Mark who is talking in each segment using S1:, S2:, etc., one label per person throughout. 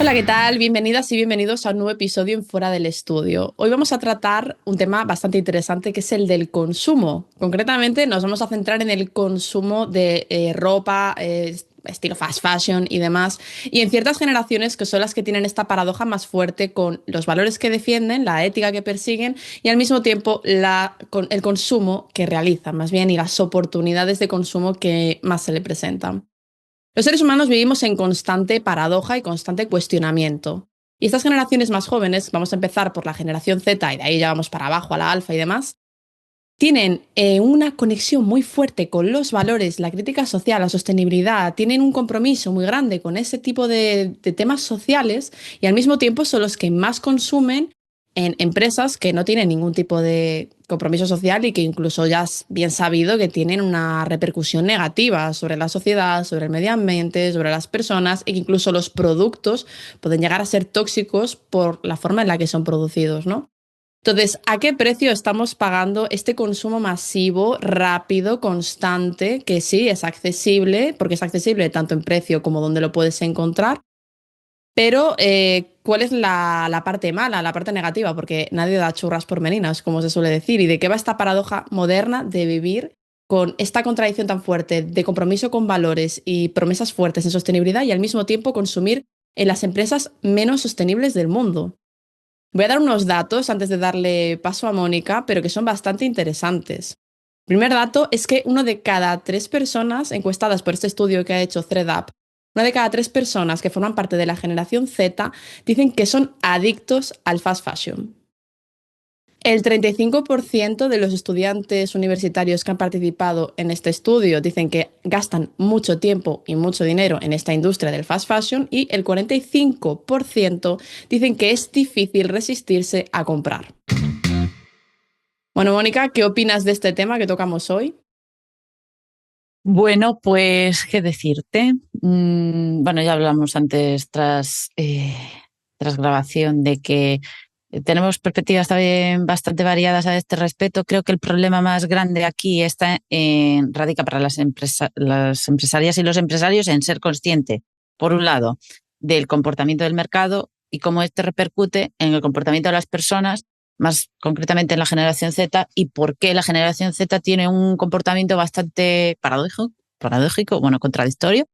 S1: Hola, ¿qué tal? Bienvenidas y bienvenidos a un nuevo episodio en Fuera del Estudio. Hoy vamos a tratar un tema bastante interesante que es el del consumo. Concretamente nos vamos a centrar en el consumo de ropa, estilo fast fashion y demás, y en ciertas generaciones que son las que tienen esta paradoja más fuerte con los valores que defienden, la ética que persiguen y al mismo tiempo con el consumo que realizan, más bien, y las oportunidades de consumo que más se le presentan. Los seres humanos vivimos en constante paradoja y constante cuestionamiento. Y estas generaciones más jóvenes, vamos a empezar por la generación Z y de ahí ya vamos para abajo a la alfa y demás, tienen una conexión muy fuerte con los valores, la crítica social, la sostenibilidad, tienen un compromiso muy grande con ese tipo de temas sociales y al mismo tiempo son los que más consumen en empresas que no tienen ningún tipo de compromiso social y que incluso ya es bien sabido que tienen una repercusión negativa sobre la sociedad, sobre el medio ambiente, sobre las personas e que incluso los productos pueden llegar a ser tóxicos por la forma en la que son producidos, ¿no? Entonces, ¿a qué precio estamos pagando este consumo masivo, rápido, constante, que sí es accesible, porque es accesible tanto en precio como donde lo puedes encontrar? Pero, ¿cuál es la parte mala, la parte negativa? Porque nadie da churras por merinas, como se suele decir. ¿Y de qué va esta paradoja moderna de vivir con esta contradicción tan fuerte de compromiso con valores y promesas fuertes en sostenibilidad y al mismo tiempo consumir en las empresas menos sostenibles del mundo? Voy a dar unos datos antes de darle paso a Mónica, pero que son bastante interesantes. El primer dato es que uno de cada tres personas encuestadas por este estudio que ha hecho ThreadUp, una de cada tres personas que forman parte de la generación Z dicen que son adictos al fast fashion. El 35% de los estudiantes universitarios que han participado en este estudio dicen que gastan mucho tiempo y mucho dinero en esta industria del fast fashion y el 45% dicen que es difícil resistirse a comprar. Bueno, Mónica, ¿qué opinas de este tema que tocamos hoy?
S2: Bueno, pues, ¿qué decirte? Bueno, ya hablamos antes tras grabación de que tenemos perspectivas también bastante variadas a este respecto. Creo que el problema más grande aquí radica para las empresarias y los empresarios en ser consciente, por un lado, del comportamiento del mercado y cómo este repercute en el comportamiento de las personas, más concretamente en la generación Z, y por qué la generación Z tiene un comportamiento bastante paradójico, bueno, contradictorio,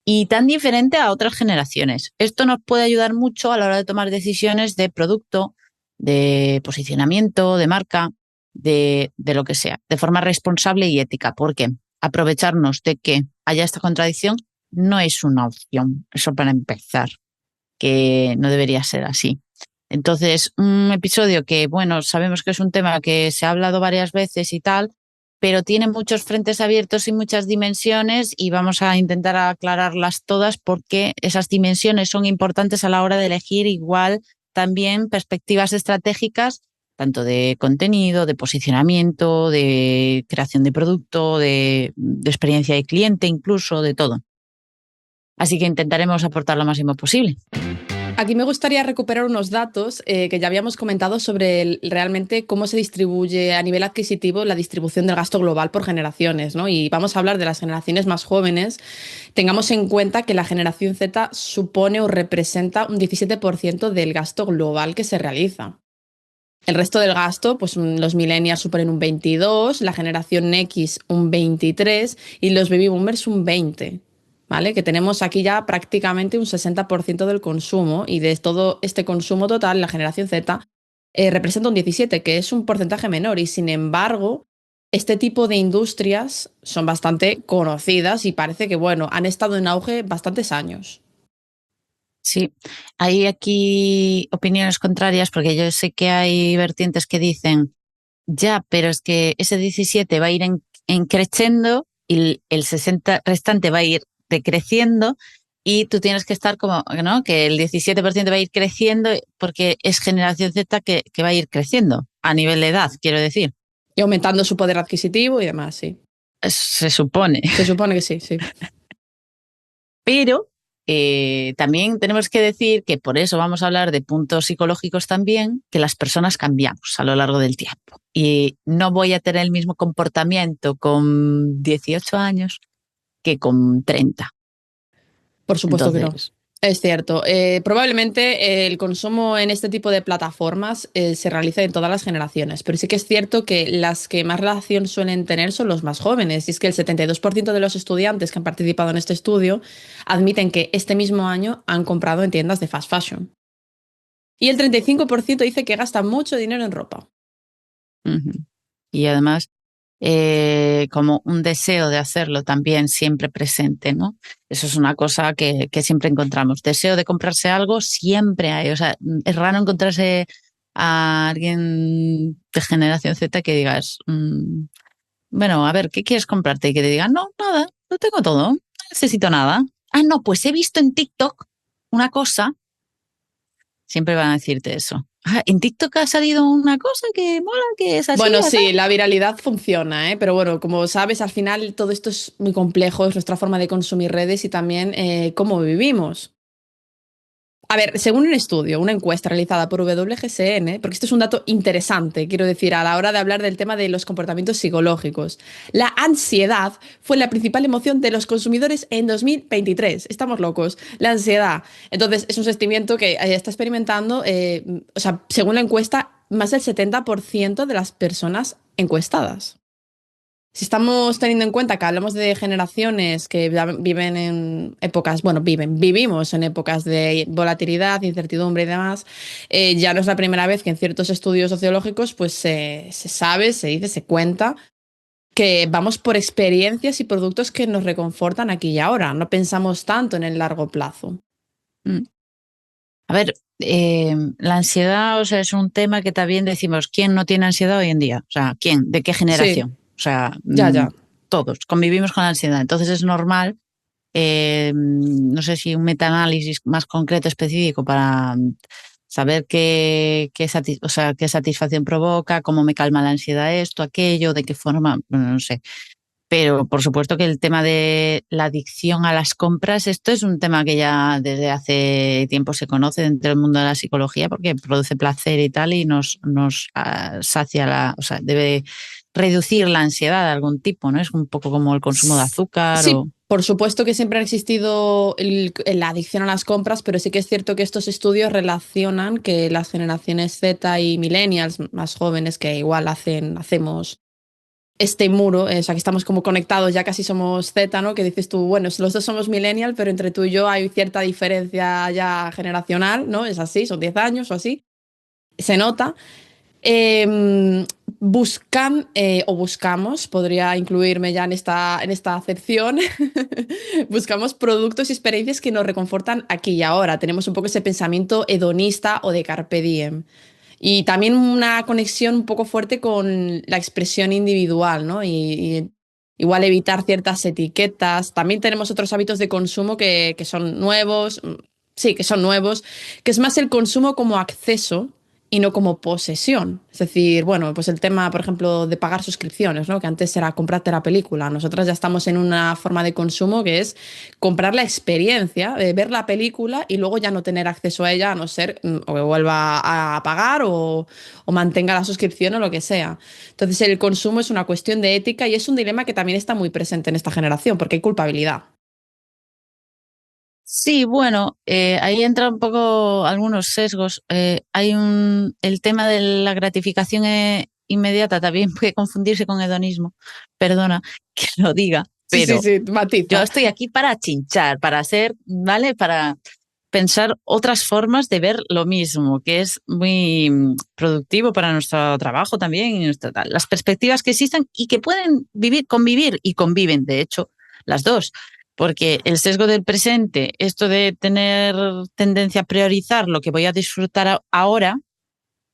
S2: y tan diferente a otras generaciones. Esto nos puede ayudar mucho a la hora de tomar decisiones de producto, de posicionamiento, de marca, de lo que sea, de forma responsable y ética, porque aprovecharnos de que haya esta contradicción no es una opción, eso para empezar, que no debería ser así. Entonces, un episodio que, bueno, sabemos que es un tema que se ha hablado varias veces y tal, pero tiene muchos frentes abiertos y muchas dimensiones y vamos a intentar aclararlas todas porque esas dimensiones son importantes a la hora de elegir igual también perspectivas estratégicas, tanto de contenido, de posicionamiento, de creación de producto, de experiencia de cliente, incluso de todo. Así que intentaremos aportar lo máximo posible.
S1: Aquí me gustaría recuperar unos datos que ya habíamos comentado sobre realmente cómo se distribuye a nivel adquisitivo la distribución del gasto global por generaciones, ¿no? Y vamos a hablar de las generaciones más jóvenes. Tengamos en cuenta que la generación Z supone o representa un 17% del gasto global que se realiza. El resto del gasto, pues los millennials suponen un 22%, la generación X un 23% y los baby boomers un 20%. ¿Vale? Que tenemos aquí ya prácticamente un 60% del consumo y de todo este consumo total, la generación Z representa un 17%, que es un porcentaje menor y sin embargo, este tipo de industrias son bastante conocidas y parece que, bueno, han estado en auge bastantes años.
S2: Sí, hay aquí opiniones contrarias porque yo sé que hay vertientes que dicen, ya, pero es que ese 17 va a ir en creciendo y el 60 restante va a ir decreciendo y tú tienes que estar como, ¿no? Que el 17% va a ir creciendo porque es generación Z que va a ir creciendo a nivel de edad, quiero decir.
S1: Y aumentando su poder adquisitivo y demás, sí.
S2: Se supone.
S1: Se supone que sí, sí.
S2: Pero también tenemos que decir que por eso vamos a hablar de puntos psicológicos también, que las personas cambiamos a lo largo del tiempo. Y no voy a tener el mismo comportamiento con 18 años que con 30.
S1: Por supuesto que no.
S2: Entonces,
S1: Es cierto. Probablemente el consumo en este tipo de plataformas se realiza en todas las generaciones, pero sí que es cierto que las que más relación suelen tener son los más jóvenes. Y es que el 72% de los estudiantes que han participado en este estudio admiten que este mismo año han comprado en tiendas de fast fashion. Y el 35% dice que gasta mucho dinero en ropa.
S2: ujú. Y además, como un deseo de hacerlo también siempre presente, ¿no? Eso es una cosa que siempre encontramos. Deseo de comprarse algo siempre hay. O sea, es raro encontrarse a alguien de generación Z que digas, bueno, a ver, ¿qué quieres comprarte? Y que te digan, no, nada, lo tengo todo, no necesito nada. Ah, no, pues he visto en TikTok una cosa, siempre van a decirte eso. Ah, en TikTok ha salido una cosa que mola, que es así,
S1: Bueno,
S2: así.
S1: sí, la viralidad funciona, ¿eh? Pero bueno, como sabes, al final todo esto es muy complejo, es nuestra forma de consumir redes y también cómo vivimos. A ver, según un estudio, una encuesta realizada por WGSN, porque esto es un dato interesante, quiero decir, a la hora de hablar del tema de los comportamientos psicológicos, la ansiedad fue la principal emoción de los consumidores en 2023. Estamos locos, la ansiedad. Entonces, es un sentimiento que está experimentando, o sea, según la encuesta, más del 70% de las personas encuestadas. Si estamos teniendo en cuenta que hablamos de generaciones que viven en épocas, bueno, vivimos en épocas de volatilidad, incertidumbre y demás, ya no es la primera vez que en ciertos estudios sociológicos pues se sabe, se dice, se cuenta que vamos por experiencias y productos que nos reconfortan aquí y ahora. No pensamos tanto en el largo plazo.
S2: Mm. A ver, la ansiedad, o sea, es un tema que también decimos, ¿quién no tiene ansiedad hoy en día? O sea, ¿quién? ¿De qué
S1: Sí,
S2: generación? O sea,
S1: ya, ya.
S2: todos convivimos con la ansiedad. Entonces es normal, no sé si un metaanálisis más concreto, específico, para saber o sea, qué satisfacción provoca, cómo me calma la ansiedad esto, aquello, de qué forma, bueno, no sé. Pero por supuesto que el tema de la adicción a las compras, esto es un tema que ya desde hace tiempo se conoce dentro del mundo de la psicología porque produce placer y tal y nos sacia o sea, debe reducir la ansiedad de algún tipo, ¿no? Es un poco como el consumo de azúcar
S1: Sí,
S2: o...
S1: por supuesto que siempre ha existido la adicción a las compras, pero sí que es cierto que estos estudios relacionan que las generaciones Z y millennials más jóvenes que igual hacemos este muro, o sea, que estamos como conectados, ya casi somos Z, ¿no? Que dices tú, bueno, los dos somos millennial, pero entre tú y yo hay cierta diferencia ya generacional, ¿no? Es así, son 10 años o así, se nota. Buscan o buscamos, podría incluirme ya en esta acepción, buscamos productos y experiencias que nos reconfortan aquí y ahora. Tenemos un poco ese pensamiento hedonista o de carpe diem. Y también una conexión un poco fuerte con la expresión individual, ¿no? Y igual evitar ciertas etiquetas. También tenemos otros hábitos de consumo que son nuevos, sí, que son nuevos, que es más el consumo como acceso y no como posesión. Es decir, bueno, pues el tema, por ejemplo, de pagar suscripciones, ¿no? Que antes era comprarte la película. Nosotras ya estamos en una forma de consumo que es comprar la experiencia, de ver la película y luego ya no tener acceso a ella, a no ser o que vuelva a pagar o mantenga la suscripción o lo que sea. Entonces el consumo es una cuestión de ética y es un dilema que también está muy presente en esta generación porque hay culpabilidad.
S2: Sí, bueno, ahí entra un poco algunos sesgos. El tema de la gratificación inmediata también puede confundirse con hedonismo. Perdona que lo diga,
S1: Sí, sí,
S2: pero
S1: sí,
S2: yo
S1: matiza.
S2: estoy aquí para chinchar, para hacer, ¿vale? Para pensar otras formas de ver lo mismo, que es muy productivo para nuestro trabajo también y las perspectivas que existan y que pueden convivir y conviven, de hecho, las dos. Porque el sesgo del presente, esto de tener tendencia a priorizar lo que voy a disfrutar ahora,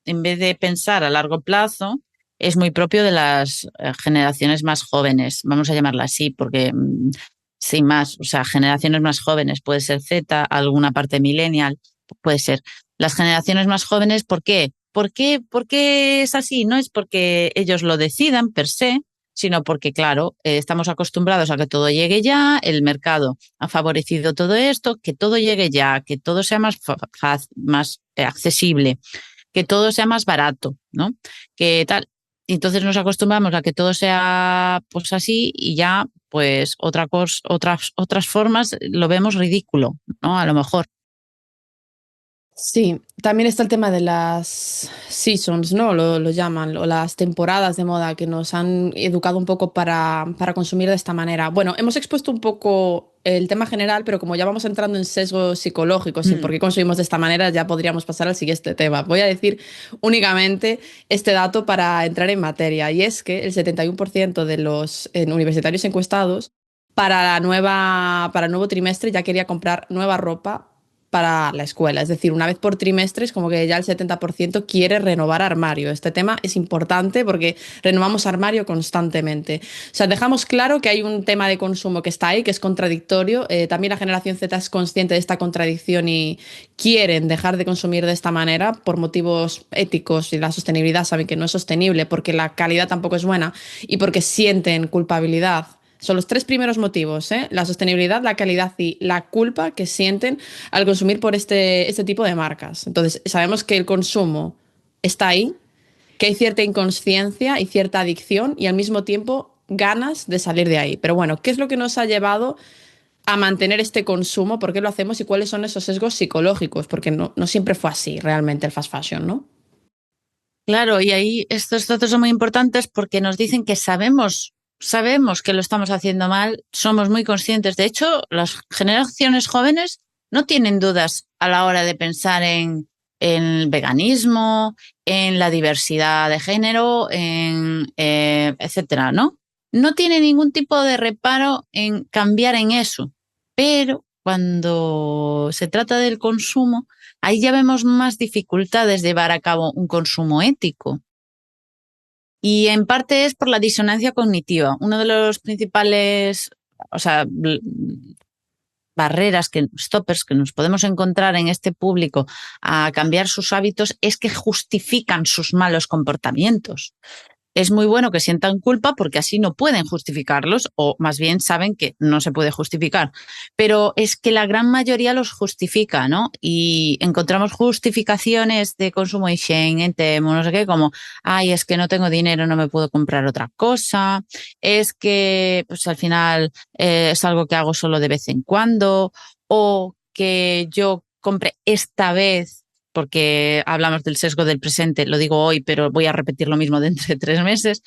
S2: en vez de pensar a largo plazo, es muy propio de las generaciones más jóvenes, vamos a llamarla así, porque sin más, o sea, generaciones más jóvenes, puede ser Z, alguna parte millennial, puede ser. Las generaciones más jóvenes, ¿por qué? ¿Por qué es así? No es porque ellos lo decidan per se, sino porque, claro, estamos acostumbrados a que todo llegue ya, el mercado ha favorecido todo esto, que todo llegue ya, que todo sea más accesible, que todo sea más barato, ¿no? Que tal. Y entonces nos acostumbramos a que todo sea pues así y ya pues otras formas lo vemos ridículo, ¿no? A lo mejor.
S1: Sí, también está el tema de las seasons, ¿no? Lo llaman, o las temporadas de moda que nos han educado un poco para consumir de esta manera. Bueno, hemos expuesto un poco el tema general, pero como ya vamos entrando en sesgos psicológicos y por
S2: Mm.
S1: qué consumimos de esta manera, ya podríamos pasar al siguiente tema. Voy a decir únicamente este dato para entrar en materia, y es que el 71% de los universitarios encuestados para el nuevo trimestre ya quería comprar nueva ropa para la escuela. Es decir, una vez por trimestre es como que ya el 70% quiere renovar armario. Este tema es importante porque renovamos armario constantemente. O sea, dejamos claro que hay un tema de consumo que está ahí, que es contradictorio. También la generación Z es consciente de esta contradicción y quieren dejar de consumir de esta manera por motivos éticos, y la sostenibilidad saben que no es sostenible porque la calidad tampoco es buena y porque sienten culpabilidad. Son los tres primeros motivos, ¿eh? La sostenibilidad, la calidad y la culpa que sienten al consumir por este tipo de marcas. Entonces, sabemos que el consumo está ahí, que hay cierta inconsciencia y cierta adicción y al mismo tiempo ganas de salir de ahí. Pero bueno, ¿qué es lo que nos ha llevado a mantener este consumo? ¿Por qué lo hacemos y cuáles son esos sesgos psicológicos? Porque no siempre fue así realmente el fast fashion, ¿no?
S2: Claro, y ahí estos datos son muy importantes porque nos dicen que sabemos que lo estamos haciendo mal, somos muy conscientes. De hecho, las generaciones jóvenes no tienen dudas a la hora de pensar en el veganismo, en la diversidad de género, etcétera, ¿no? No tiene ningún tipo de reparo en cambiar en eso. Pero cuando se trata del consumo, ahí ya vemos más dificultades de llevar a cabo un consumo ético. Y en parte es por la disonancia cognitiva. Uno de los principales, o sea, barreras, stoppers que nos podemos encontrar en este público a cambiar sus hábitos es que justifican sus malos comportamientos. Es muy bueno que sientan culpa porque así no pueden justificarlos o más bien saben que no se puede justificar. Pero es que la gran mayoría los justifica, ¿no? Y encontramos justificaciones de consumo en Shein, en Temu, no sé qué, como, ay, es que no tengo dinero, no me puedo comprar otra cosa, es que pues al final es algo que hago solo de vez en cuando o que yo compré esta vez porque hablamos del sesgo del presente, lo digo hoy, pero voy a repetir lo mismo dentro de 3 meses,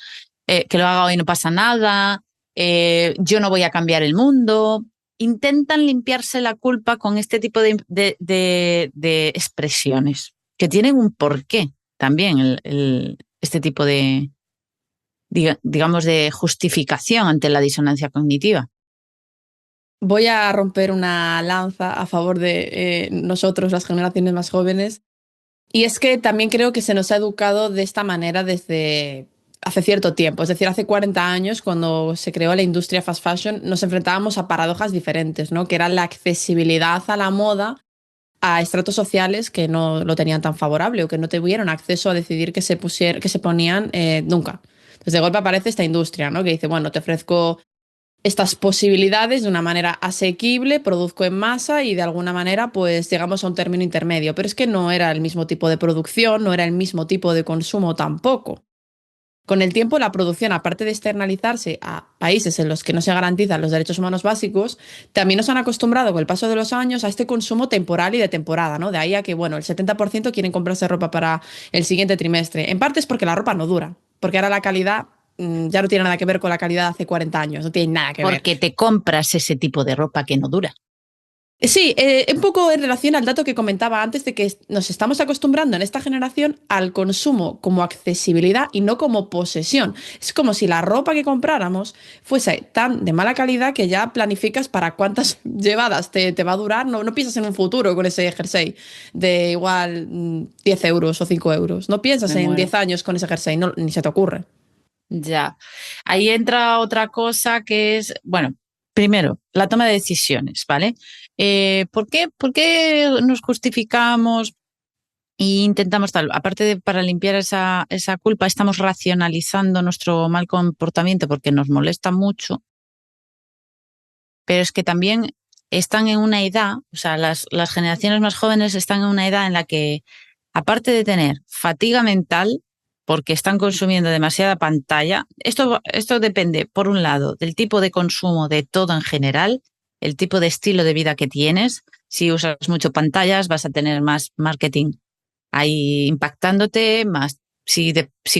S2: que lo haga hoy no pasa nada, yo no voy a cambiar el mundo. Intentan limpiarse la culpa con este tipo de expresiones que tienen un porqué también, este tipo digamos, de justificación ante la disonancia cognitiva.
S1: Voy a romper una lanza a favor de nosotros, las generaciones más jóvenes. Y es que también creo que se nos ha educado de esta manera desde hace cierto tiempo. Es decir, hace 40 años, cuando se creó la industria fast fashion, nos enfrentábamos a paradojas diferentes, ¿no? Que era la accesibilidad a la moda a estratos sociales que no lo tenían tan favorable o que no tuvieron acceso a decidir que se ponían nunca. Entonces, de golpe aparece esta industria, ¿no? Que dice, bueno, te ofrezco estas posibilidades de una manera asequible, produzco en masa y de alguna manera pues llegamos a un término intermedio. Pero es que no era el mismo tipo de producción, no era el mismo tipo de consumo tampoco. Con el tiempo, la producción, aparte de externalizarse a países en los que no se garantizan los derechos humanos básicos, también nos han acostumbrado con el paso de los años a este consumo temporal y de temporada, ¿no? De ahí a que, bueno, el 70% quieren comprarse ropa para el siguiente trimestre. En parte es porque la ropa no dura, porque ahora la calidad ya no tiene nada que ver con la calidad de hace 40 años, no tiene nada que ver.
S2: Porque te compras ese tipo de ropa que no dura.
S1: Sí, un poco en relación al dato que comentaba antes de que nos estamos acostumbrando en esta generación al consumo como accesibilidad y no como posesión. Es como si la ropa que compráramos fuese tan de mala calidad que ya planificas para cuántas llevadas te va a durar. No piensas en un futuro con ese jersey de igual 10 euros o 5 euros. No piensas
S2: Me
S1: en
S2: muero.
S1: 10 años con ese jersey, no, ni se te ocurre.
S2: Ya. Ahí entra otra cosa que es, bueno, primero, la toma de decisiones, ¿vale? ¿Por qué nos justificamos e intentamos tal? Aparte de para limpiar esa culpa, estamos racionalizando nuestro mal comportamiento porque nos molesta mucho, pero es que también están en una edad, o sea, las generaciones más jóvenes están en una edad en la que, aparte de tener fatiga mental, porque están consumiendo demasiada pantalla. Esto depende, por un lado, del tipo de consumo de todo en general, el tipo de estilo de vida que tienes. Si usas mucho pantallas, vas a tener más marketing ahí impactándote, más si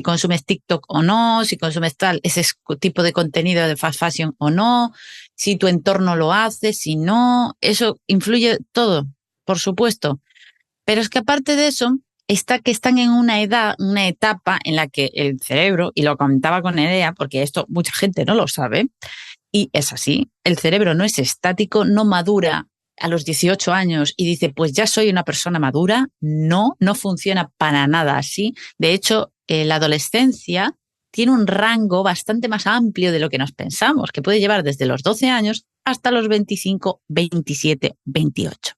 S2: consumes TikTok o no, si consumes ese tipo de contenido de fast fashion o no, si tu entorno lo hace, si no, eso influye todo, por supuesto. Pero es que aparte de eso, que están en una etapa en la que el cerebro, y lo comentaba con Nerea, porque esto mucha gente no lo sabe, y es así, el cerebro no es estático, no madura a los 18 años y dice, pues ya soy una persona madura. No, no funciona para nada así. De hecho, la adolescencia tiene un rango bastante más amplio de lo que nos pensamos, que puede llevar desde los 12 años hasta los 25, 27, 28.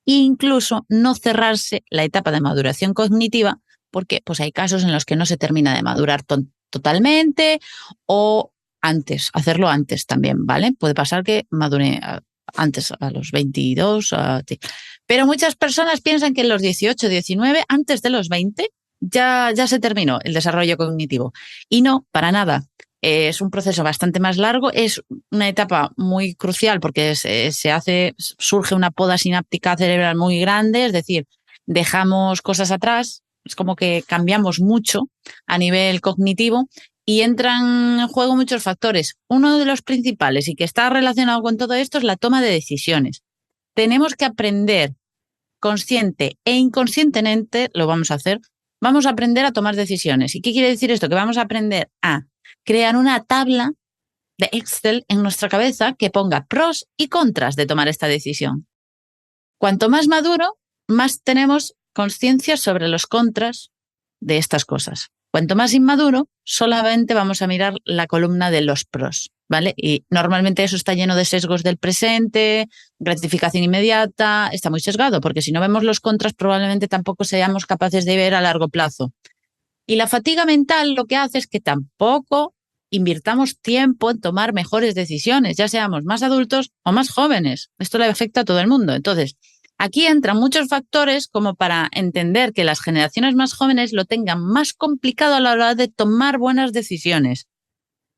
S2: E incluso no cerrarse la etapa de maduración cognitiva, porque pues hay casos en los que no se termina de madurar totalmente, o antes, hacerlo antes también, ¿vale? Puede pasar que madure antes, a los 22, pero muchas personas piensan que en los 18, 19, antes de los 20, ya se terminó el desarrollo cognitivo. Y no, para nada. Es un proceso bastante más largo, es una etapa muy crucial porque surge una poda sináptica cerebral muy grande, es decir, dejamos cosas atrás, es como que cambiamos mucho a nivel cognitivo y entran en juego muchos factores. Uno de los principales y que está relacionado con todo esto es la toma de decisiones. Tenemos que aprender consciente e inconscientemente, lo vamos a hacer, vamos a aprender a tomar decisiones. ¿Y qué quiere decir esto? Que vamos a aprender a crear una tabla de Excel en nuestra cabeza que ponga pros y contras de tomar esta decisión. Cuanto más maduro, más tenemos conciencia sobre los contras de estas cosas. Cuanto más inmaduro, solamente vamos a mirar la columna de los pros, ¿vale? Y normalmente eso está lleno de sesgos del presente, gratificación inmediata, está muy sesgado, porque si no vemos los contras, probablemente tampoco seamos capaces de ver a largo plazo. Y la fatiga mental lo que hace es que tampoco invirtamos tiempo en tomar mejores decisiones, ya seamos más adultos o más jóvenes. Esto le afecta a todo el mundo. Entonces, aquí entran muchos factores como para entender que las generaciones más jóvenes lo tengan más complicado a la hora de tomar buenas decisiones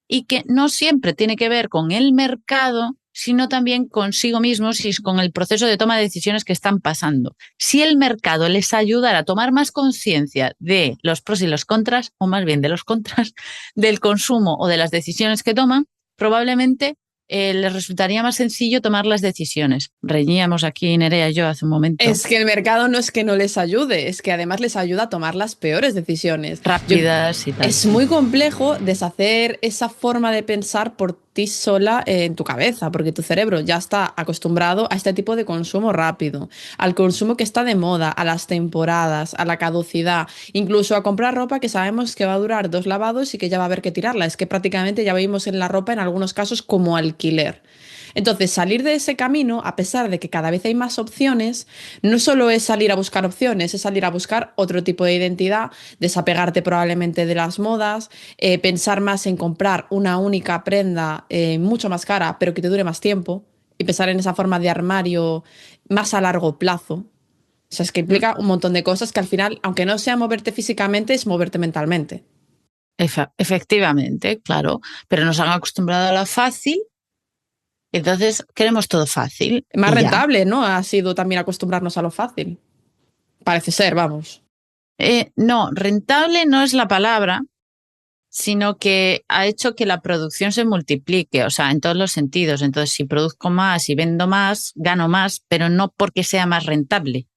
S2: y que no siempre tiene que ver con el mercado, sino también consigo mismos y con el proceso de toma de decisiones que están pasando. Si el mercado les ayudara a tomar más conciencia de los pros y los contras, o más bien de los contras, del consumo o de las decisiones que toman, probablemente les resultaría más sencillo tomar las decisiones. Reñíamos aquí Nerea y yo hace un momento.
S1: Es que el mercado no es que no les ayude, es que además les ayuda a tomar las peores decisiones.
S2: Rápidas y tal.
S1: Es muy complejo deshacer esa forma de pensar por ti sola en tu cabeza, porque tu cerebro ya está acostumbrado a este tipo de consumo rápido, al consumo que está de moda, a las temporadas, a la caducidad, incluso a comprar ropa que sabemos que va a durar 2 lavados y que ya va a haber que tirarla. Es que prácticamente ya vivimos en la ropa en algunos casos como alquiler. Entonces, salir de ese camino, a pesar de que cada vez hay más opciones, no solo es salir a buscar opciones, es salir a buscar otro tipo de identidad, desapegarte probablemente de las modas, pensar más en comprar una única prenda mucho más cara, pero que te dure más tiempo, y pensar en esa forma de armario más a largo plazo. O sea, es que implica un montón de cosas que al final, aunque no sea moverte físicamente, es moverte mentalmente.
S2: Efectivamente, claro, pero nos han acostumbrado a lo fácil. Entonces queremos todo fácil.
S1: Más rentable, ¿no? Ha sido también acostumbrarnos a lo fácil. Parece ser, vamos.
S2: No, rentable no es la palabra, sino que ha hecho que la producción se multiplique, o sea, en todos los sentidos. Entonces, si produzco más y vendo más, gano más, pero no porque sea más rentable,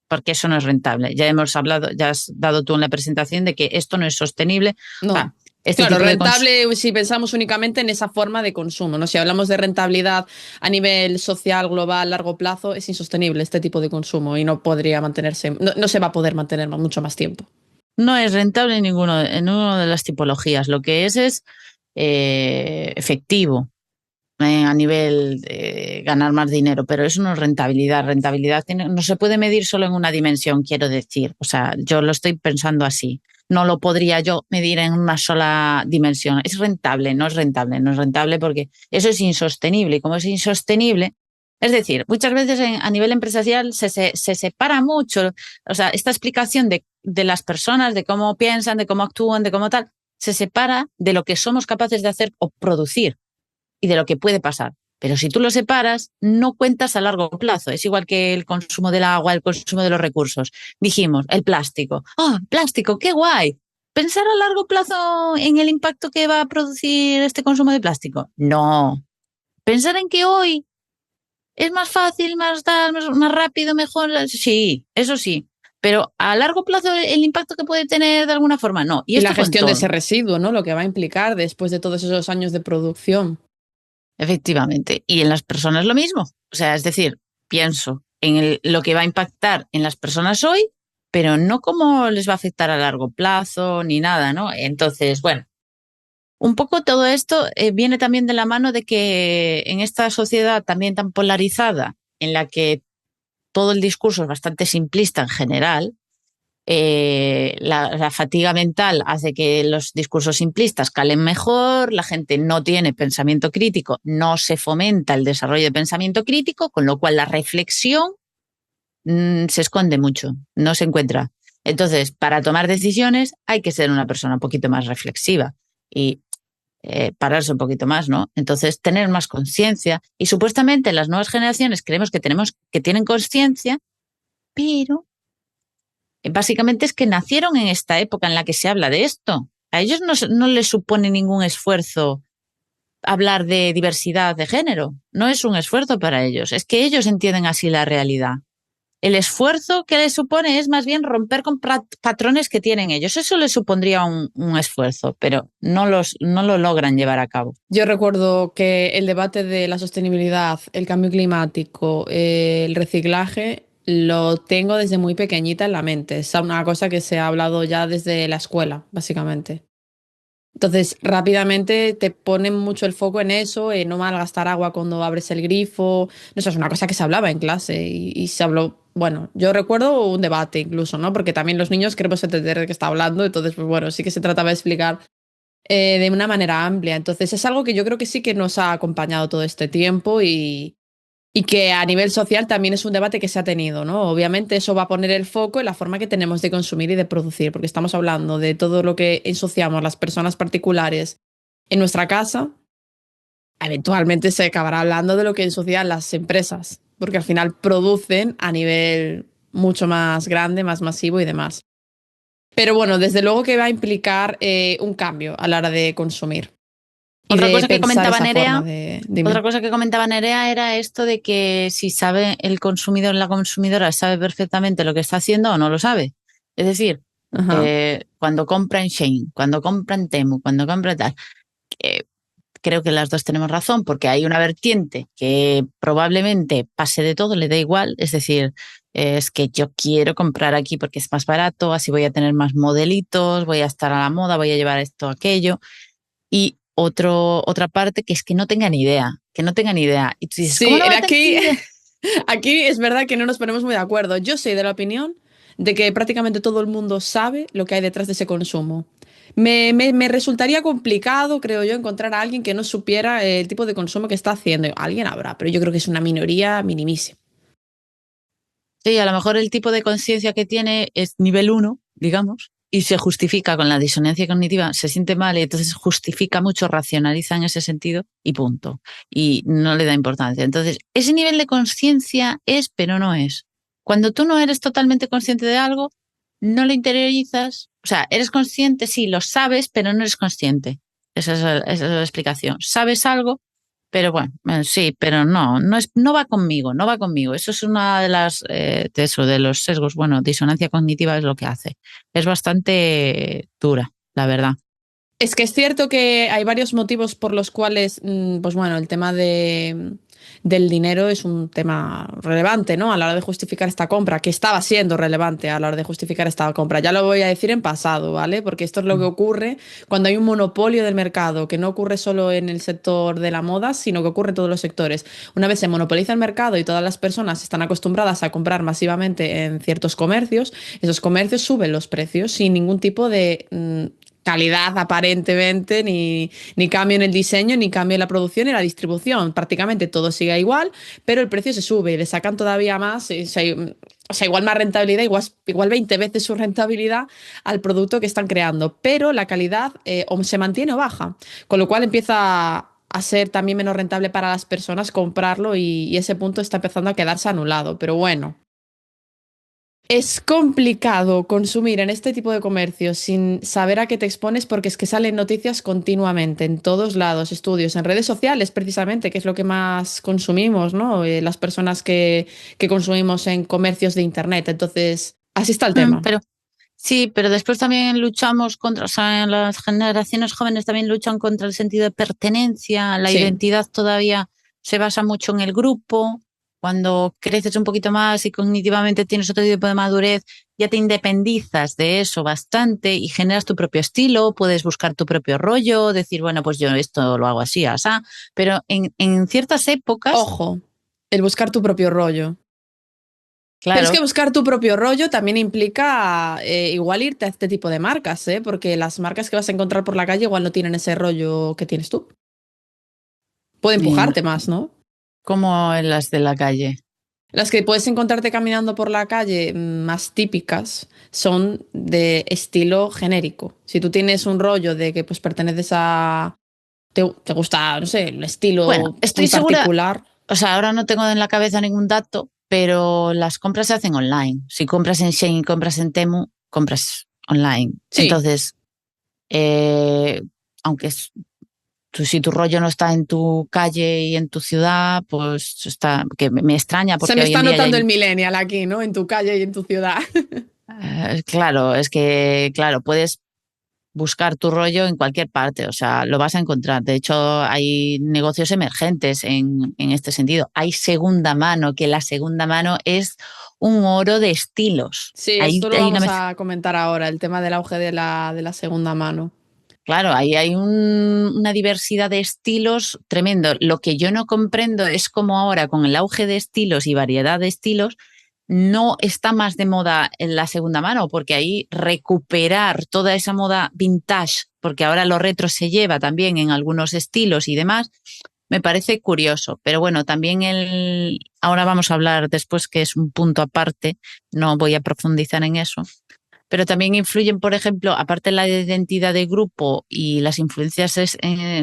S2: porque eso no es rentable. Ya hemos hablado, ya has dado tú en la presentación de que esto no es sostenible.
S1: No. Claro, rentable si pensamos únicamente en esa forma de consumo, ¿no? Si hablamos de rentabilidad a nivel social, global, largo plazo, es insostenible este tipo de consumo y no podría mantenerse, no se va a poder mantener mucho más tiempo.
S2: No es rentable en ninguna de las tipologías. Lo que es efectivo a nivel de ganar más dinero, pero eso no es rentabilidad. Rentabilidad no se puede medir solo en una dimensión, quiero decir. O sea, yo lo estoy pensando así. No lo podría yo medir en una sola dimensión. Es rentable, no es rentable, no es rentable porque eso es insostenible. Y como es insostenible, es decir, muchas veces a nivel empresarial se separa mucho. O sea, esta explicación de de las personas, de cómo piensan, de cómo actúan, de cómo tal, se separa de lo que somos capaces de hacer o producir y de lo que puede pasar. Pero si tú lo separas, no cuentas a largo plazo. Es igual que el consumo del agua, el consumo de los recursos. Dijimos, el plástico. ¡Ah, plástico! ¡Qué guay! ¿Pensar a largo plazo en el impacto que va a producir este consumo de plástico? No. Pensar en que hoy es más fácil, más rápido, mejor. Sí, eso sí. Pero a largo plazo el impacto que puede tener de alguna forma, no.
S1: Y la gestión de ese residuo, ¿no? Lo que va a implicar después de todos esos años de producción.
S2: Efectivamente. Y en las personas lo mismo. O sea, es decir, pienso en lo que va a impactar en las personas hoy, pero no cómo les va a afectar a largo plazo ni nada, ¿no? Entonces, bueno, un poco todo esto viene también de la mano de que en esta sociedad también tan polarizada, en la que todo el discurso es bastante simplista en general, la fatiga mental hace que los discursos simplistas calen mejor, la gente no tiene pensamiento crítico, no se fomenta el desarrollo de pensamiento crítico, con lo cual la reflexión se esconde mucho, no se encuentra. Entonces, para tomar decisiones hay que ser una persona un poquito más reflexiva y pararse un poquito más, ¿no? Entonces, tener más conciencia. Y supuestamente las nuevas generaciones creemos que tienen conciencia, pero básicamente es que nacieron en esta época en la que se habla de esto. A ellos no les supone ningún esfuerzo hablar de diversidad de género. No es un esfuerzo para ellos. Es que ellos entienden así la realidad. El esfuerzo que les supone es más bien romper con patrones que tienen ellos. Eso les supondría un esfuerzo, pero no lo logran llevar a cabo.
S1: Yo recuerdo que el debate de la sostenibilidad, el cambio climático, el reciclaje, lo tengo desde muy pequeñita en la mente. Es una cosa que se ha hablado ya desde la escuela, básicamente. Entonces, rápidamente te ponen mucho el foco en eso, en no malgastar agua cuando abres el grifo. Eso es una cosa que se hablaba en clase y se habló, bueno, yo recuerdo un debate incluso, ¿no? Porque también los niños queremos entender de qué está hablando, entonces, pues bueno, sí que se trataba de explicar de una manera amplia. Entonces, es algo que yo creo que sí que nos ha acompañado todo este tiempo y que a nivel social también es un debate que se ha tenido, ¿no? Obviamente eso va a poner el foco en la forma que tenemos de consumir y de producir, porque estamos hablando de todo lo que ensuciamos las personas particulares en nuestra casa. Eventualmente se acabará hablando de lo que ensucian las empresas, porque al final producen a nivel mucho más grande, más masivo y demás. Pero bueno, desde luego que va a implicar un cambio a la hora de consumir.
S2: Otra cosa que comentaba
S1: Nerea
S2: era esto de que si sabe el consumidor, la consumidora sabe perfectamente lo que está haciendo o no lo sabe. Es decir, cuando compra en Shein, cuando compra en Temu, cuando compra tal, creo que las dos tenemos razón, porque hay una vertiente que probablemente pase de todo, le da igual, es decir, es que yo quiero comprar aquí porque es más barato, así voy a tener más modelitos, voy a estar a la moda, voy a llevar esto, aquello. Y otra parte que es que no tenga ni idea, que no tenga ni idea. Y tú dices,
S1: sí,
S2: ¿cómo no va a tener
S1: aquí,
S2: ni idea?
S1: aquí es verdad que no nos ponemos muy de acuerdo. Yo soy de la opinión de que prácticamente todo el mundo sabe lo que hay detrás de ese consumo. Me resultaría complicado, creo yo, encontrar a alguien que no supiera el tipo de consumo que está haciendo. Alguien habrá, pero yo creo que es una minoría minimísima.
S2: Sí, a lo mejor el tipo de conciencia que tiene es nivel 1, digamos, y se justifica con la disonancia cognitiva, se siente mal y entonces justifica mucho, racionaliza en ese sentido y punto. Y no le da importancia. Entonces, ese nivel de conciencia es, pero no es. Cuando tú no eres totalmente consciente de algo, no lo interiorizas. O sea, eres consciente, sí, lo sabes, pero no eres consciente. Esa es la explicación. Sabes algo, pero bueno, sí, pero no va conmigo, no va conmigo. Eso es una de las, de los sesgos. Bueno, disonancia cognitiva es lo que hace. Es bastante dura, la verdad.
S1: Es que es cierto que hay varios motivos por los cuales, pues bueno, el tema del dinero es un tema relevante, ¿no? A la hora de justificar esta compra, que estaba siendo relevante a la hora de justificar esta compra. Ya lo voy a decir en pasado, ¿vale? Porque esto es lo que ocurre cuando hay un monopolio del mercado, que no ocurre solo en el sector de la moda, sino que ocurre en todos los sectores. Una vez se monopoliza el mercado y todas las personas están acostumbradas a comprar masivamente en ciertos comercios, esos comercios suben los precios sin ningún tipo de calidad aparentemente, ni cambio en el diseño, ni cambio en la producción y la distribución. Prácticamente todo sigue igual, pero el precio se sube y le sacan todavía más, o sea, igual más rentabilidad, igual 20 veces su rentabilidad al producto que están creando, pero la calidad o se mantiene o baja, con lo cual empieza a ser también menos rentable para las personas comprarlo y ese punto está empezando a quedarse anulado, pero bueno. Es complicado consumir en este tipo de comercios sin saber a qué te expones porque es que salen noticias continuamente en todos lados, estudios, en redes sociales precisamente, que es lo que más consumimos, ¿no? Las personas que consumimos en comercios de Internet. Entonces, así está el tema.
S2: Pero sí, pero después también luchamos contra, o sea, las generaciones jóvenes también luchan contra el sentido de pertenencia, la
S1: Sí.
S2: identidad todavía se basa mucho en el grupo. Cuando creces un poquito más y cognitivamente tienes otro tipo de madurez, ya te independizas de eso bastante y generas tu propio estilo, puedes buscar tu propio rollo, decir, bueno, pues yo esto lo hago así, así, pero en ciertas épocas,
S1: Ojo, el buscar tu propio rollo. Pero es que
S2: claro,
S1: buscar tu propio rollo también implica igual irte a este tipo de marcas, ¿eh? Porque las marcas que vas a encontrar por la calle igual no tienen ese rollo que tienes tú. Puede
S2: en-
S1: empujarte más, ¿no?
S2: como en las de la calle.
S1: Las que puedes encontrarte caminando por la calle más típicas son de estilo genérico. Si tú tienes un rollo de que pues perteneces a... te gusta, no sé, el
S2: Bueno,
S1: estilo
S2: estoy
S1: muy
S2: segura.
S1: particular.
S2: O sea, ahora no tengo en la cabeza ningún dato, pero las compras se hacen online. Si compras en Shein y compras en Temu, compras online.
S1: Sí,
S2: Entonces, eh, aunque si tu rollo no está en tu calle y en tu ciudad, pues está, que me extraña
S1: se
S2: porque
S1: me
S2: hoy en
S1: está
S2: día ya
S1: notando
S2: hay,
S1: el millennial aquí, ¿no? En tu calle y en tu ciudad.
S2: claro, es que, claro, puedes buscar tu rollo en cualquier parte, o sea, lo vas a encontrar. De hecho, hay negocios emergentes en este sentido. Hay segunda mano, que la segunda mano es un oro de estilos.
S1: Sí,
S2: Ahí
S1: esto lo
S2: hay
S1: vamos a comentar ahora, el tema del auge de la segunda mano.
S2: claro, ahí hay una diversidad de estilos tremendo. Lo que yo no comprendo es cómo ahora, con el auge de estilos y variedad de estilos, no está más de moda en la segunda mano, porque ahí recuperar toda esa moda vintage, porque ahora lo retro se lleva también en algunos estilos y demás, me parece curioso. Pero bueno, también ahora vamos a hablar después, que es un punto aparte, no voy a profundizar en eso, pero también influyen, por ejemplo, aparte de la identidad de grupo y las influencias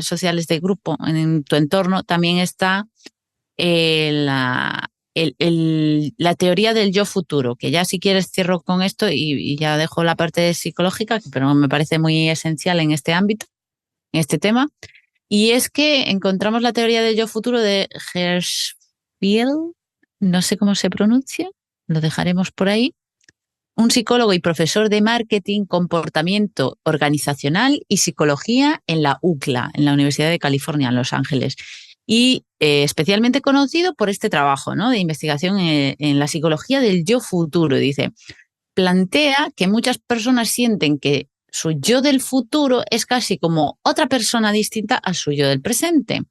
S2: sociales de grupo en tu entorno, también está la teoría del yo futuro, que ya si quieres cierro con esto y ya dejo la parte psicológica, pero me parece muy esencial en este ámbito, en este tema. Y es que encontramos la teoría del yo futuro de Hirschfeld, no sé cómo se pronuncia, lo dejaremos por ahí, un psicólogo y profesor de marketing, comportamiento organizacional y psicología en la UCLA, en la Universidad de California, en Los Ángeles. Y especialmente conocido por este trabajo, ¿no?, de investigación en la psicología del yo futuro. Dice, plantea que muchas personas sienten que su yo del futuro es casi como otra persona distinta a su yo del presente.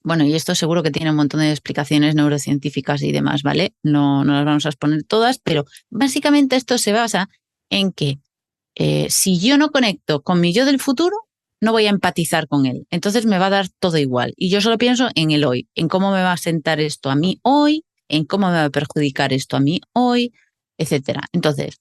S2: Bueno, y esto seguro que tiene un montón de explicaciones neurocientíficas y demás, ¿vale? No, no las vamos a exponer todas, pero básicamente esto se basa en que si yo no conecto con mi yo del futuro, no voy a empatizar con él. Entonces me va a dar todo igual. Y yo solo pienso en el hoy, en cómo me va a sentar esto a mí hoy, en cómo me va a perjudicar esto a mí hoy, etcétera. Entonces,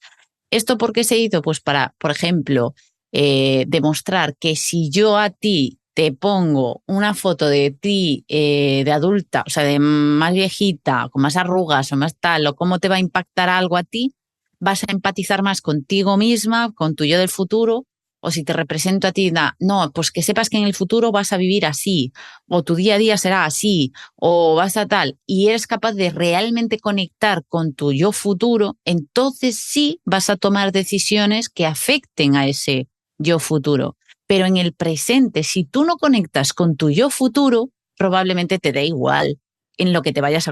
S2: ¿esto por qué se hizo? Pues para, por ejemplo, demostrar que si yo a ti te pongo una foto de ti de adulta, o sea, de más viejita, con más arrugas o más tal, o cómo te va a impactar algo a ti, vas a empatizar más contigo misma, con tu yo del futuro, o si te represento a ti, no, pues que sepas que en el futuro vas a vivir así, o tu día a día será así, o vas a tal, y eres capaz de realmente conectar con tu yo futuro, entonces sí vas a tomar decisiones que afecten a ese yo futuro. Pero en el presente, si tú no conectas con tu yo futuro, probablemente te dé igual en lo que te vayas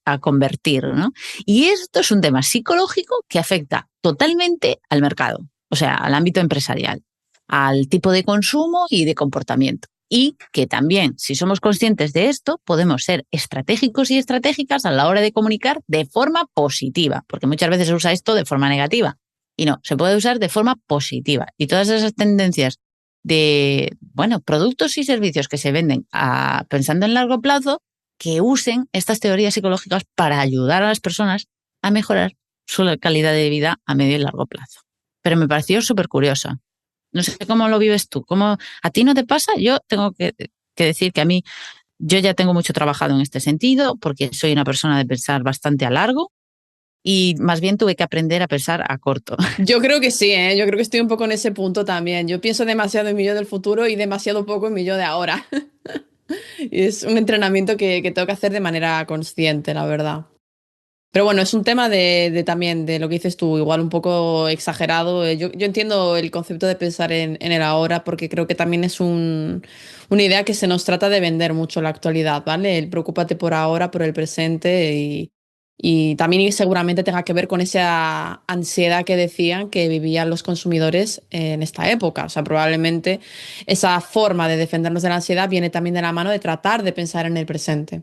S2: a convertir, ¿no? Y esto es un tema psicológico que afecta totalmente al mercado, o sea, al ámbito empresarial, al tipo de consumo y de comportamiento. Y que también, si somos conscientes de esto, podemos ser estratégicos y estratégicas a la hora de comunicar de forma positiva, porque muchas veces se usa esto de forma negativa. Y no, se puede usar de forma positiva. Y todas esas tendencias de, bueno, productos y servicios que se venden pensando en largo plazo, que usen estas teorías psicológicas para ayudar a las personas a mejorar su calidad de vida a medio y largo plazo. Pero me pareció súper curiosa. No sé cómo lo vives tú. ¿A ti no te pasa? Yo tengo que decir que a mí, yo ya tengo mucho trabajado en este sentido porque soy una persona de pensar bastante a largo y más bien tuve que aprender a pensar a corto.
S1: Yo creo que sí, ¿eh? Yo creo que estoy un poco en ese punto también. Yo pienso demasiado en mi yo del futuro y demasiado poco en mi yo de ahora. Y es un entrenamiento que tengo que hacer de manera consciente, la verdad. Pero bueno, es un tema también de lo que dices tú, igual un poco exagerado. Yo entiendo el concepto de pensar en el ahora porque creo que también es una idea que se nos trata de vender mucho en la actualidad, ¿vale? El preocúpate por ahora, por el presente y también seguramente tenga que ver con esa ansiedad que decían que vivían los consumidores en esta época. O sea, probablemente esa forma de defendernos de la ansiedad viene también de la mano de tratar de pensar en el presente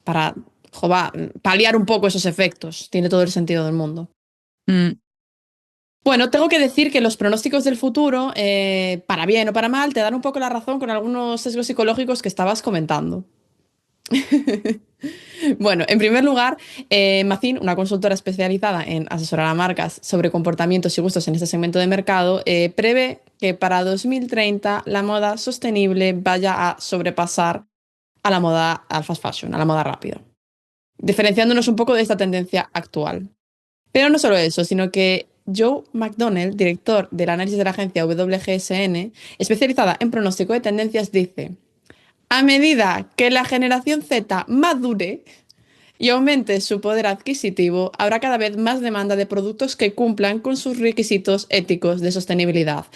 S1: para paliar un poco esos efectos. Tiene todo el sentido del mundo.
S2: Mm.
S1: Bueno, tengo que decir que los pronósticos del futuro, para bien o para mal, te dan un poco la razón con algunos sesgos psicológicos que estabas comentando. Bueno, en primer lugar, Macin, una consultora especializada en asesorar a marcas sobre comportamientos y gustos en este segmento de mercado, prevé que para 2030 la moda sostenible vaya a sobrepasar a la moda al fast fashion, a la moda rápida, diferenciándonos un poco de esta tendencia actual. Pero no solo eso, sino que Joe McDonnell, director del análisis de la agencia WGSN, especializada en pronóstico de tendencias, dice: a medida que la generación Z madure y aumente su poder adquisitivo, habrá cada vez más demanda de productos que cumplan con sus requisitos éticos de sostenibilidad.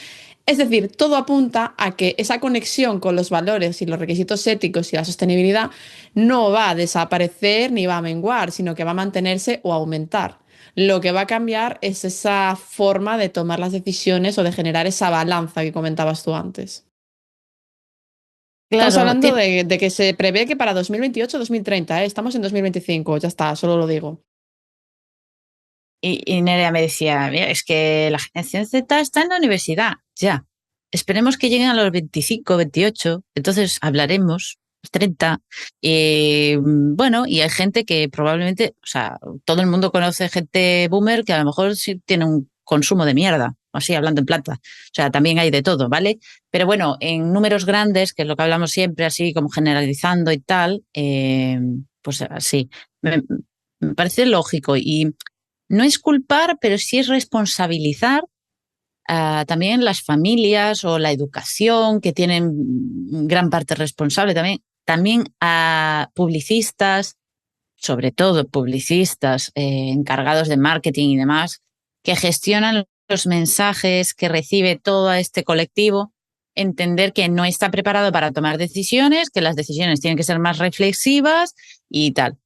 S1: Es decir, todo apunta a que esa conexión con los valores y los requisitos éticos y la sostenibilidad no va a desaparecer ni va a menguar, sino que va a mantenerse o aumentar. Lo que va a cambiar es esa forma de tomar las decisiones o de generar esa balanza que comentabas tú antes. Estamos
S2: Claro,
S1: hablando de que se prevé que para 2028-2030, ¿eh? Estamos en 2025, ya está, solo lo digo.
S2: y Nerea me decía, mira, es que la generación Z está en la universidad, ya. Esperemos que lleguen a los 25, 28, entonces hablaremos, los 30. Bueno, y hay gente que probablemente, o sea, todo el mundo conoce gente boomer que a lo mejor sí tiene un consumo de mierda, así hablando en plata. O sea, también hay de todo, ¿vale? Pero bueno, en números grandes, que es lo que hablamos siempre, así como generalizando y tal, pues así, me parece lógico. Y no es culpar, pero sí es responsabilizar también las familias o la educación, que tienen gran parte responsable también a publicistas, sobre todo publicistas encargados de marketing y demás, que gestionan los mensajes que recibe todo este colectivo, entender que no está preparado para tomar decisiones, que las decisiones tienen que ser más reflexivas y tal.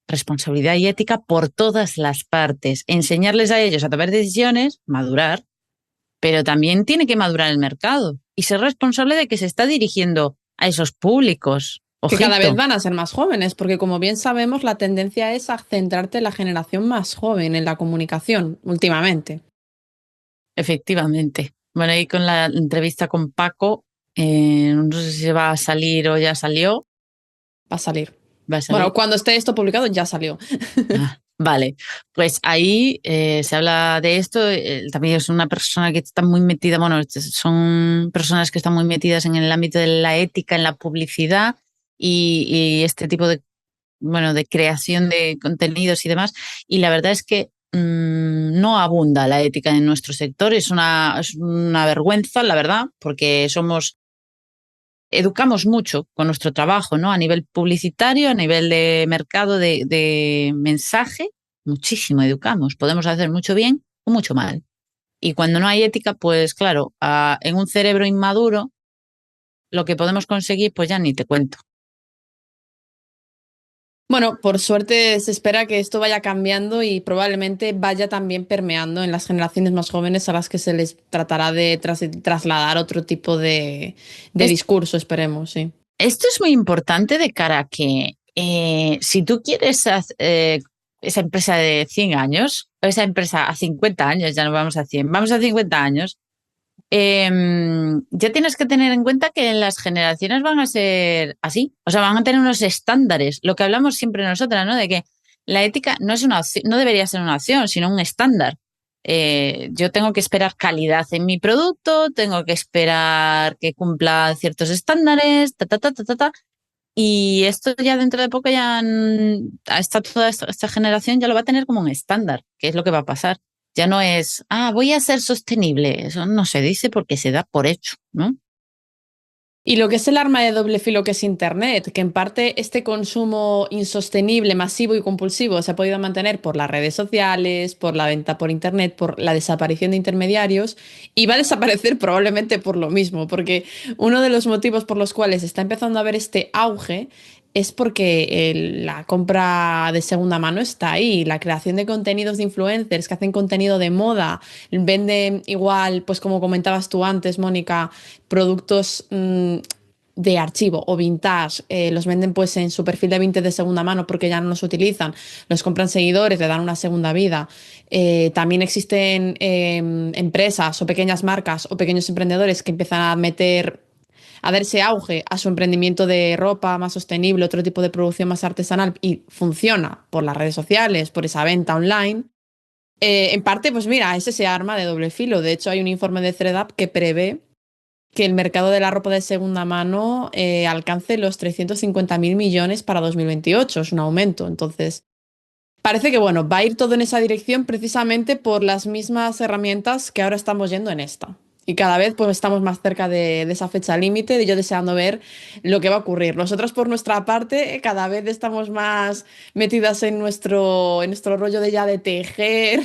S2: Responsabilidad y ética por todas las partes. Enseñarles a ellos a tomar decisiones, madurar, pero también tiene que madurar el mercado y ser responsable de que se está dirigiendo a esos públicos.
S1: Que cada vez
S2: Ojito.
S1: van a ser más jóvenes, porque como bien sabemos, la tendencia es a centrarte en la generación más joven en la comunicación últimamente.
S2: Efectivamente. Bueno, y con la entrevista con Paco, no sé si va a salir o ya salió.
S1: Va a salir.
S2: Va a
S1: Bueno,
S2: salir.
S1: cuando esté esto publicado ya salió.
S2: Vale, pues ahí se habla de esto. También es una persona que está muy metida, bueno, son personas que están muy metidas en el ámbito de la ética, en la publicidad y este tipo de, bueno, de creación de contenidos y demás. Y la verdad es que no abunda la ética en nuestro sector. Es una vergüenza, la verdad, porque educamos mucho con nuestro trabajo, ¿no? A nivel publicitario, a nivel de mercado de mensaje, muchísimo educamos. Podemos hacer mucho bien o mucho mal. Y cuando no hay ética, pues claro, en un cerebro inmaduro, lo que podemos conseguir, pues ya ni te cuento.
S1: Bueno, por suerte se espera que esto vaya cambiando y probablemente vaya también permeando en las generaciones más jóvenes a las que se les tratará de trasladar otro tipo de
S2: Es-
S1: discurso, esperemos, sí.
S2: Esto es muy importante de cara a que si tú quieres esa empresa de 100 años, o esa empresa a 50 años, ya no vamos a 100, vamos a 50 años, ya tienes que tener en cuenta que las generaciones van a ser así, o sea, van a tener unos estándares, lo que hablamos siempre nosotras, ¿no? De que la ética no es una opción, no debería ser una opción, sino un estándar. Yo tengo que esperar calidad en mi producto, tengo que esperar que cumpla ciertos estándares, ta, ta, ta, ta, ta, ta. Y esto ya dentro de poco ya toda esta generación ya lo va a tener como un estándar, que es lo que va a pasar. Ya no es, voy a ser sostenible. Eso no se dice porque se da por hecho, ¿no?
S1: Y lo que es el arma de doble filo que es Internet, que en parte este consumo insostenible, masivo y compulsivo se ha podido mantener por las redes sociales, por la venta por Internet, por la desaparición de intermediarios, y va a desaparecer probablemente por lo mismo, porque uno de los motivos por los cuales está empezando a haber este auge es porque la compra de segunda mano está ahí, la creación de contenidos de influencers que hacen contenido de moda, venden igual, pues como comentabas tú antes, Mónica, productos de archivo o vintage, los venden pues en su perfil de vintage de segunda mano porque ya no los utilizan, los compran seguidores, le dan una segunda vida. También existen empresas o pequeñas marcas o pequeños emprendedores que empiezan a darse auge a su emprendimiento de ropa más sostenible, otro tipo de producción más artesanal y funciona por las redes sociales, por esa venta online. En parte, pues mira, es ese arma de doble filo. De hecho, hay un informe de ThredUp que prevé que el mercado de la ropa de segunda mano alcance los 350.000 millones para 2028. Es un aumento. Entonces, parece que bueno, va a ir todo en esa dirección precisamente por las mismas herramientas que ahora estamos yendo en esta. Y cada vez pues estamos más cerca de esa fecha límite, de yo deseando ver lo que va a ocurrir. Nosotros por nuestra parte cada vez estamos más metidas en nuestro rollo de ya de tejer,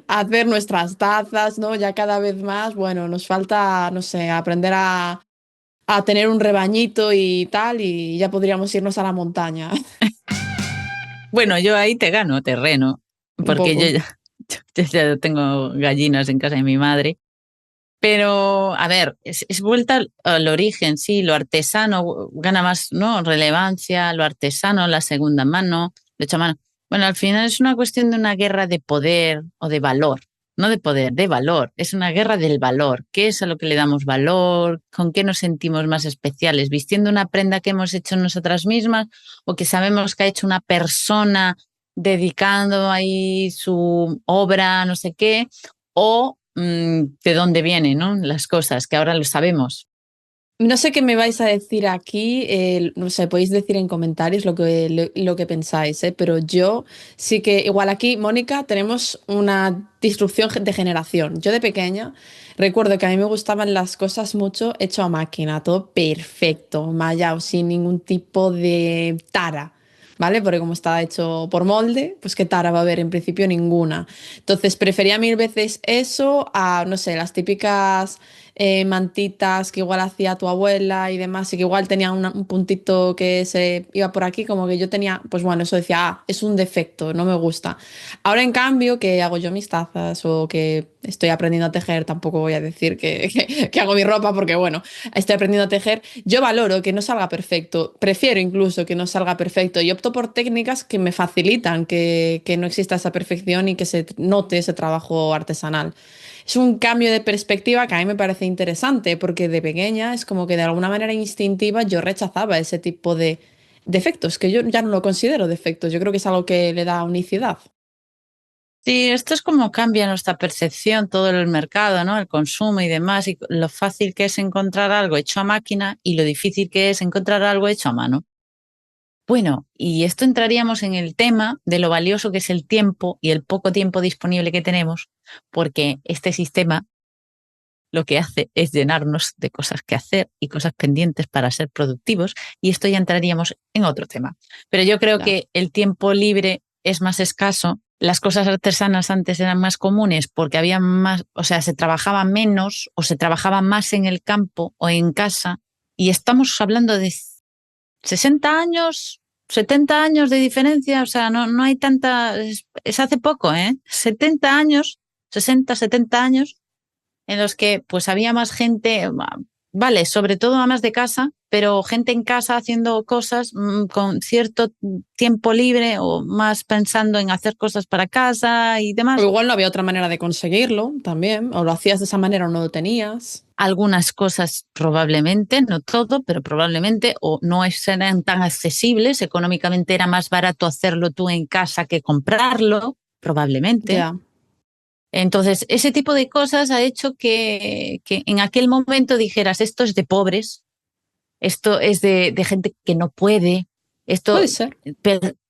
S1: hacer nuestras tazas, ¿no? Ya cada vez más, bueno, nos falta, no sé, aprender a tener un rebañito y tal, y ya podríamos irnos a la montaña,
S2: Bueno, yo ahí te gano terreno,
S1: un
S2: porque yo
S1: poco.
S2: ya, yo ya tengo gallinas en casa de mi madre. Pero, a ver, es vuelta al origen, sí, lo artesano gana más, ¿no? Relevancia, lo artesano, la segunda mano, lo hecho a mano. Bueno, al final es una cuestión de una guerra de poder o de valor, no de poder, de valor. Es una guerra del valor. ¿Qué es a lo que le damos valor? ¿Con qué nos sentimos más especiales? ¿Vistiendo una prenda que hemos hecho nosotras mismas o que sabemos que ha hecho una persona dedicando ahí su obra, no sé qué? O de dónde vienen, ¿no? Las cosas, que ahora lo sabemos.
S1: No sé qué me vais a decir aquí, no sé, podéis decir en comentarios lo que pensáis, ¿eh? Pero yo sí que, igual aquí, Mónica, tenemos una disrupción de generación. Yo de pequeña recuerdo que a mí me gustaban las cosas mucho hecho a máquina, todo perfecto, mallado, sin ningún tipo de tara. ¿Vale? Porque como estaba hecho por molde, pues qué tara va a haber en principio ninguna. Entonces prefería mil veces eso a, no sé, las típicas mantitas que igual hacía tu abuela y demás, y que igual tenía un puntito que se iba por aquí, como que yo tenía, pues bueno, eso decía, es un defecto, no me gusta. Ahora en cambio, que hago yo mis tazas o que estoy aprendiendo a tejer, tampoco voy a decir que hago mi ropa porque bueno, estoy aprendiendo a tejer, yo valoro que no salga perfecto, prefiero incluso que no salga perfecto y opto por técnicas que me facilitan que no exista esa perfección y que se note ese trabajo artesanal. Es un cambio de perspectiva que a mí me parece interesante porque de pequeña es como que de alguna manera instintiva yo rechazaba ese tipo de defectos, que yo ya no lo considero defectos, yo creo que es algo que le da unicidad.
S2: Sí, esto es como cambia nuestra percepción, todo el mercado, ¿no? El consumo y demás, y lo fácil que es encontrar algo hecho a máquina y lo difícil que es encontrar algo hecho a mano. Bueno, y esto entraríamos en el tema de lo valioso que es el tiempo y el poco tiempo disponible que tenemos, porque este sistema lo que hace es llenarnos de cosas que hacer y cosas pendientes para ser productivos, y esto ya entraríamos en otro tema. Pero yo creo
S1: Claro.
S2: que el tiempo libre es más escaso. Las cosas artesanas antes eran más comunes porque había más, o sea, se trabajaba menos o se trabajaba más en el campo o en casa, y estamos hablando de 60 años, 70 años de diferencia, o sea, no hay tanta, es hace poco, ¿eh? 70 años, 60, 70 años en los que pues había más gente, vale, sobre todo amas de casa, pero gente en casa haciendo cosas con cierto tiempo libre o más pensando en hacer cosas para casa y
S1: O
S2: demás.
S1: igual no había otra manera de conseguirlo también, o lo hacías de esa manera o no lo tenías.
S2: Algunas cosas probablemente, no todo, pero probablemente, o no eran tan accesibles, económicamente era más barato hacerlo tú en casa que comprarlo, probablemente.
S1: Ya.
S2: Entonces, ese tipo de cosas ha hecho que en aquel momento dijeras, esto es de pobres, esto es de gente que no puede,
S1: Puede
S2: esto
S1: ser.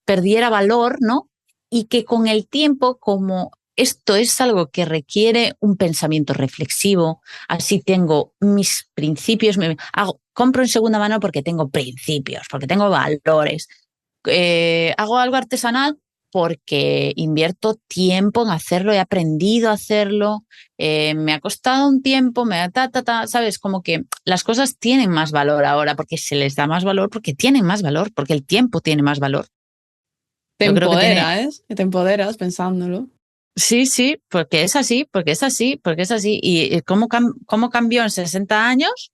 S2: perdiera valor, ¿no? Y que con el tiempo, como esto es algo que requiere un pensamiento reflexivo, así tengo mis principios, compro en segunda mano porque tengo principios, porque tengo valores, hago algo artesanal porque invierto tiempo en hacerlo, he aprendido a hacerlo, me ha costado un tiempo, ¿sabes? Como que las cosas tienen más valor ahora porque se les da más valor, porque tienen más valor, porque el tiempo tiene más valor.
S1: Te
S2: Yo creo que tiene,
S1: empodera, ¿eh? Te empoderas pensándolo.
S2: sí, sí, porque es así, porque es así, porque es así. ¿Y cómo cambió en 60 años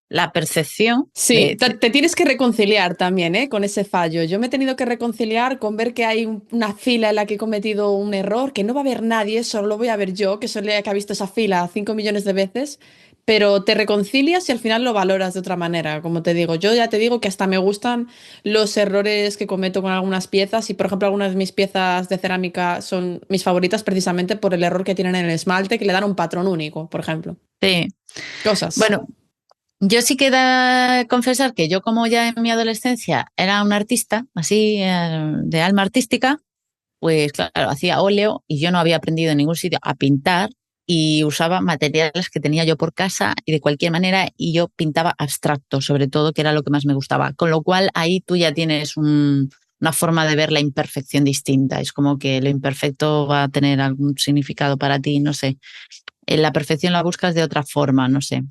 S2: la percepción
S1: Sí, te tienes que reconciliar también, ¿eh? Con ese fallo. Yo me he tenido que reconciliar con ver que hay una fila en la que he cometido un error, que no va a haber nadie, solo lo voy a ver yo, que soy la que ha visto esa fila 5 millones de veces, pero te reconcilias y al final lo valoras de otra manera. Como te digo, yo ya te digo que hasta me gustan los errores que cometo con algunas piezas y, por ejemplo, algunas de mis piezas de cerámica son mis favoritas precisamente por el error que tienen en el esmalte, que le dan un patrón único, por ejemplo.
S2: Sí.
S1: Cosas.
S2: Bueno, yo sí que confesar que yo como ya en mi adolescencia era una artista, así de alma artística, pues claro, hacía óleo y yo no había aprendido en ningún sitio a pintar y usaba materiales que tenía yo por casa y de cualquier manera y yo pintaba abstracto, sobre todo, que era lo que más me gustaba. Con lo cual ahí tú ya tienes una forma de ver la imperfección distinta. Es como que lo imperfecto va a tener algún significado para ti, no sé. La perfección la buscas de otra forma, no sé.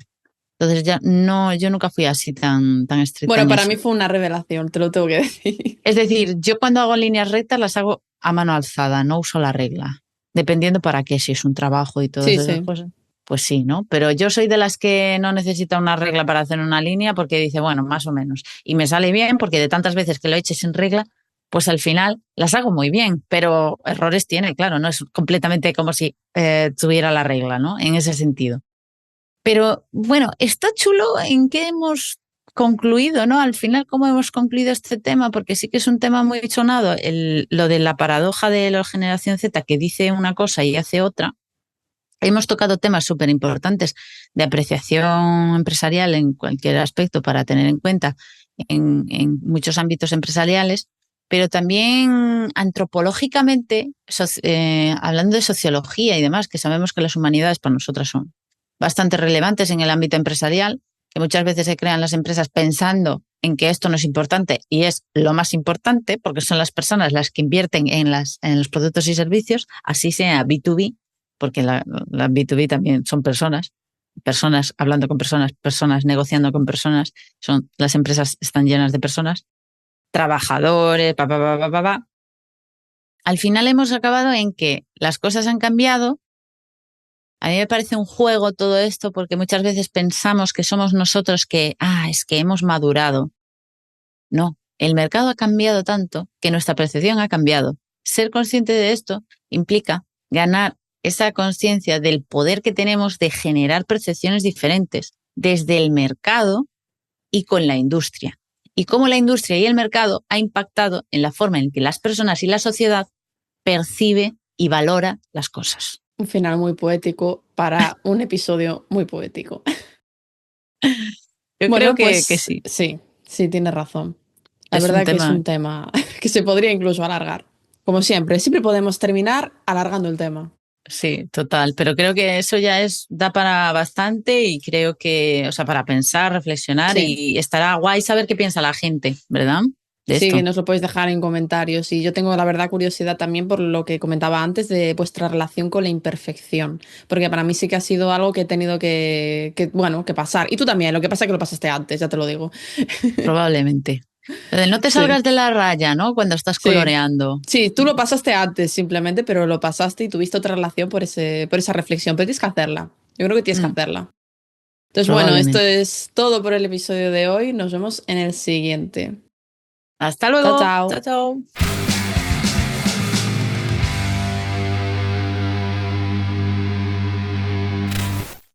S2: Entonces ya no, yo nunca fui así tan estricta
S1: Bueno,
S2: en
S1: para
S2: eso.
S1: mí fue una revelación, te lo tengo que decir.
S2: Es decir, yo cuando hago líneas rectas las hago a mano alzada, no uso la regla. Dependiendo para qué, si es un trabajo y todas
S1: Sí,
S2: esas
S1: sí.
S2: cosas, pues sí, ¿no? Pero yo soy de las que no necesita una regla para hacer una línea porque dice, bueno, más o menos. Y me sale bien porque de tantas veces que lo he hecho sin regla, pues al final las hago muy bien, pero errores tiene, claro, no es completamente como si tuviera la regla, ¿no? En ese sentido. Pero bueno, está chulo en qué hemos concluido, ¿no? Al final, cómo hemos concluido este tema, porque sí que es un tema muy sonado, lo de la paradoja de la generación Z que dice una cosa y hace otra. Hemos tocado temas súper importantes de apreciación empresarial en cualquier aspecto para tener en cuenta en muchos ámbitos empresariales, pero también antropológicamente, hablando de sociología y demás, que sabemos que las humanidades para nosotras son bastante relevantes en el ámbito empresarial, que muchas veces se crean las empresas pensando en que esto no es importante y es lo más importante porque son las personas las que invierten en los productos y servicios, así sea B2B, porque la B2B también son personas, personas hablando con personas, personas negociando con personas, las empresas están llenas de personas, trabajadores, pa. Al final hemos acabado en que las cosas han cambiado. A mí me parece un juego todo esto porque muchas veces pensamos que somos nosotros es que hemos madurado. No, el mercado ha cambiado tanto que nuestra percepción ha cambiado. Ser consciente de esto implica ganar esa conciencia del poder que tenemos de generar percepciones diferentes desde el mercado y con la industria. Y cómo la industria y el mercado ha impactado en la forma en que las personas y la sociedad percibe y valora las cosas.
S1: Un final muy poético para un episodio muy poético.
S2: Yo creo
S1: Bueno,
S2: que
S1: pues
S2: sí,
S1: sí, sí, tienes razón. La
S2: es un
S1: verdad que es
S2: tema.
S1: un tema que se podría incluso alargar. Como siempre, siempre podemos terminar alargando el tema.
S2: Sí, total, pero creo que eso ya da para bastante y creo que, o sea, para pensar, reflexionar
S1: Sí,
S2: y estará guay saber qué piensa la gente, ¿verdad? De
S1: sí, que
S2: esto.
S1: nos lo podéis dejar en comentarios. Y yo tengo la verdad curiosidad también por lo que comentaba antes de vuestra relación con la imperfección. Porque para mí sí que ha sido algo que he tenido bueno, que pasar. Y tú también, lo que pasa es que lo pasaste antes, ya te lo digo.
S2: Probablemente. Lo de no te
S1: Sí,
S2: salgas de la raya, ¿no? Cuando estás
S1: sí.
S2: coloreando.
S1: Sí, tú lo pasaste antes simplemente, pero lo pasaste y tuviste otra relación por esa reflexión. Pero tienes que hacerla. Yo creo que tienes que
S2: Mm,
S1: hacerla. Entonces, bueno, esto
S2: Probablemente.
S1: es todo por el episodio de hoy. Nos vemos en el siguiente.
S2: Hasta
S1: Chao,
S2: luego.
S1: chao.
S2: Chao, chao.